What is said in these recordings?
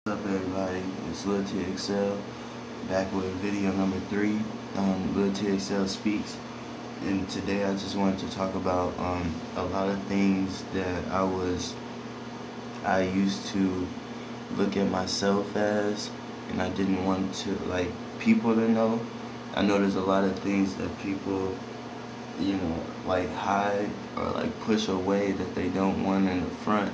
What's up, everybody? It's LiltXL back with video number 3. LiltXL Speaks, and today I just wanted to talk about a lot of things that I used to look at myself as, and I didn't want to people to know. I know there's a lot of things that people hide or push away that they don't want in the front,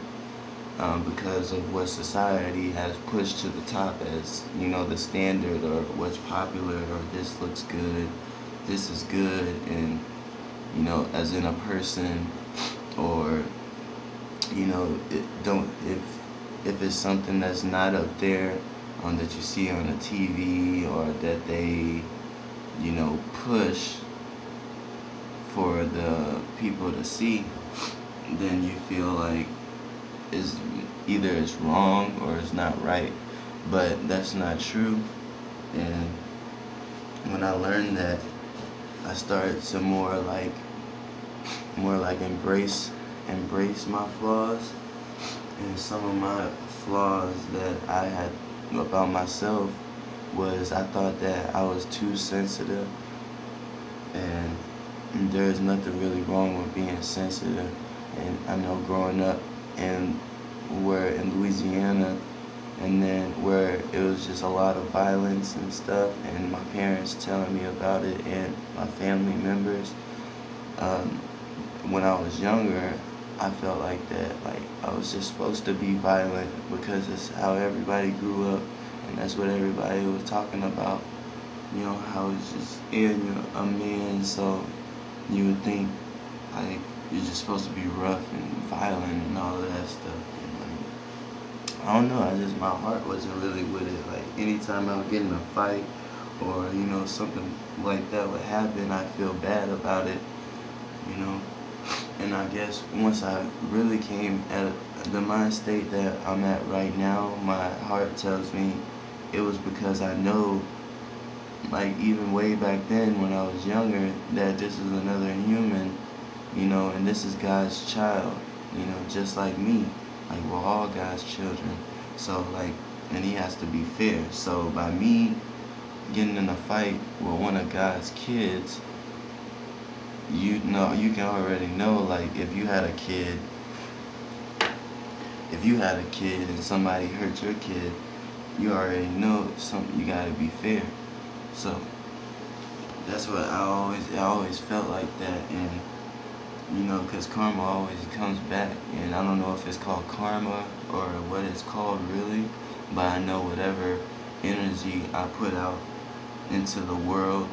because of what society has pushed to the top as, the standard, or what's popular, or this looks good, this is good, and, as in a person, or, it don't, if it's something that's not up there, that you see on the TV, or that they, push for the people to see, then you feel like is either it's wrong or it's not right. But that's not true. And when I learned that, I started to more like embrace my flaws. And some of my flaws that I had about myself was I thought that I was too sensitive, and there's nothing really wrong with being sensitive. And I know growing up and we're in Louisiana, and then where it was just a lot of violence and stuff, and my parents telling me about it, and my family members, when I was younger, I felt like that, I was just supposed to be violent because it's how everybody grew up, and that's what everybody was talking about. How it's just, and you're a man, so you would think you're just supposed to be rough and violent and all of that stuff. And I don't know, my heart wasn't really with it. Anytime I would get in a fight, or something like that would happen, I feel bad about it. And I guess once I really came at the mind state that I'm at right now, my heart tells me it was because I know, even way back then when I was younger, that this is another human, and this is God's child, just like me. We're all God's children. So, and he has to be fair. So by me getting in a fight with one of God's kids, you can already know, if you had a kid and somebody hurt your kid, you already know something, you gotta be fair. So that's what I always felt like that. And because karma always comes back, and I don't know if it's called karma or what it's called really, but I know whatever energy I put out into the world,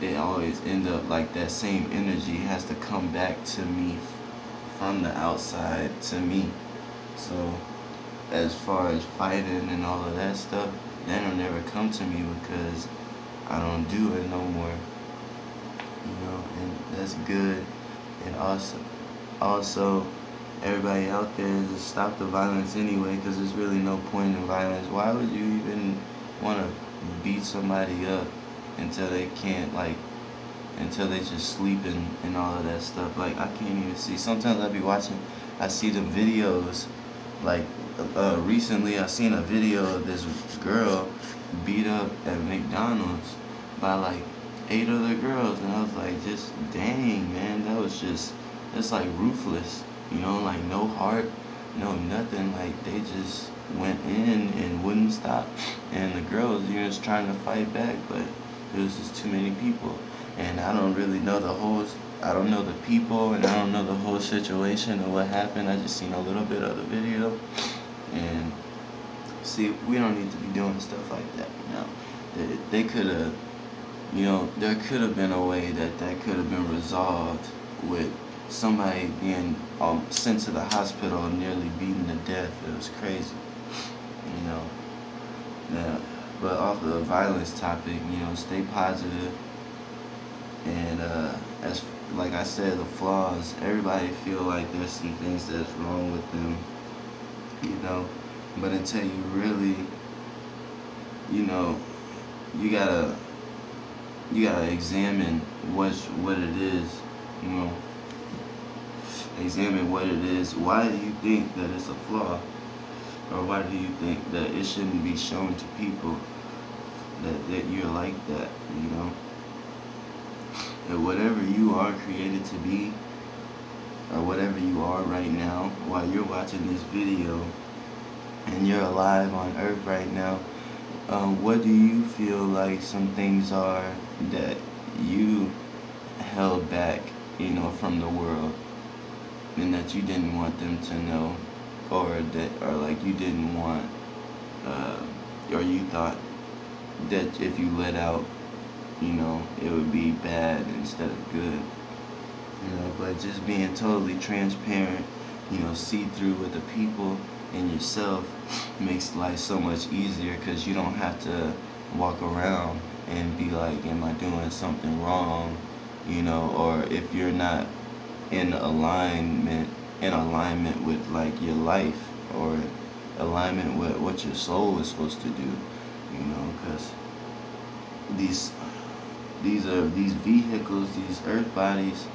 it always end up that same energy has to come back to me from the outside to me. So as far as fighting and all of that stuff, that'll never come to me because I don't do it no more. And that's good. And also, everybody out there, just stop the violence anyway, because there's really no point in violence. Why would you even want to beat somebody up until they can't, until they just sleeping and all of that stuff? I can't even see. Sometimes I see the videos, recently I seen a video of this girl beat up at McDonald's by 8 other girls, and I was like, just dang, man, that's ruthless, no heart, no nothing. They just went in and wouldn't stop, and the girls, just trying to fight back, but it was just too many people. And I don't really know I don't know the people, and I don't know the whole situation of what happened. I just seen a little bit of the video. And see, we don't need to be doing stuff like that. They could have, there could have been a way that could have been resolved with somebody being sent to the hospital and nearly beaten to death. It was crazy, you know. Yeah, but off the violence topic, stay positive. And as like I said, the flaws. Everybody feel like there's some things that's wrong with them, but until you really, you gotta examine what it is, you know. Examine what it is. Why do you think that it's a flaw? Or why do you think that it shouldn't be shown to people that you're like that, you know? And whatever you are created to be, or whatever you are right now, while you're watching this video and you're alive on earth right now, what do you feel like some things are that you held back, you know, from the world, and that you didn't want them to know, or that, or like you didn't want, uh, or you thought that if you let out, you know, it would be bad instead of good, you know? But just being totally transparent, you know, see through with the people and yourself makes life so much easier, because you don't have to walk around and be like, am I doing something wrong, you know? Or if you're not in alignment with like your life, or alignment with what your soul is supposed to do, you know? Because these these vehicles, these earth bodies,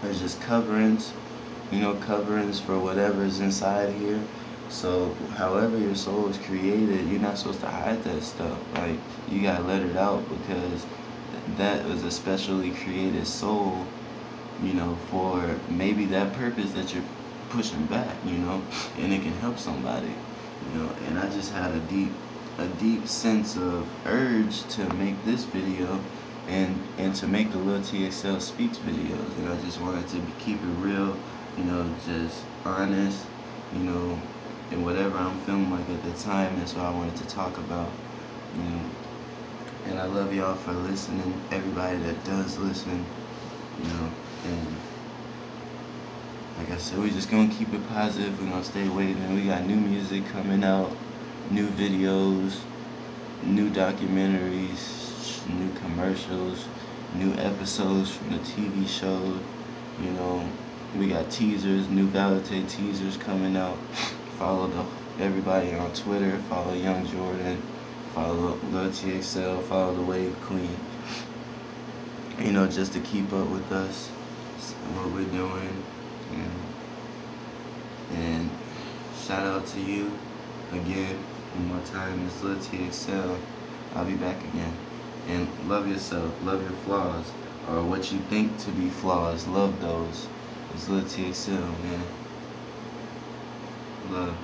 are just coverings, you know, coverings for whatever's inside here. So however your soul is created, you're not supposed to hide that stuff. Like, you gotta let it out, because that was a specially created soul, you know, for maybe that purpose that you're pushing back, you know, and it can help somebody, you know. And I just had a deep sense of urge to make this video, and to make the LiltXL Speaks videos, and I just wanted to keep it real, you know, just honest, you know, and whatever I'm feeling like at the time, that's what I wanted to talk about, you know. And I love y'all for listening, everybody that does listen, you know. And like I said, we're just gonna keep it positive. We're gonna stay waving. We got new music coming out, new videos, new documentaries, new commercials, new episodes from the TV show. You know, we got teasers, new Valente teasers coming out. Follow everybody on Twitter. Follow Young Jordan. Follow LiltXL. Follow the Wave Queen. You know, just to keep up with us, what we're doing. And shout out to you again, one more time. It's LiltXL. I'll be back again. And love yourself, love your flaws, or what you think to be flaws. Love those. It's LiltXL, man. Love.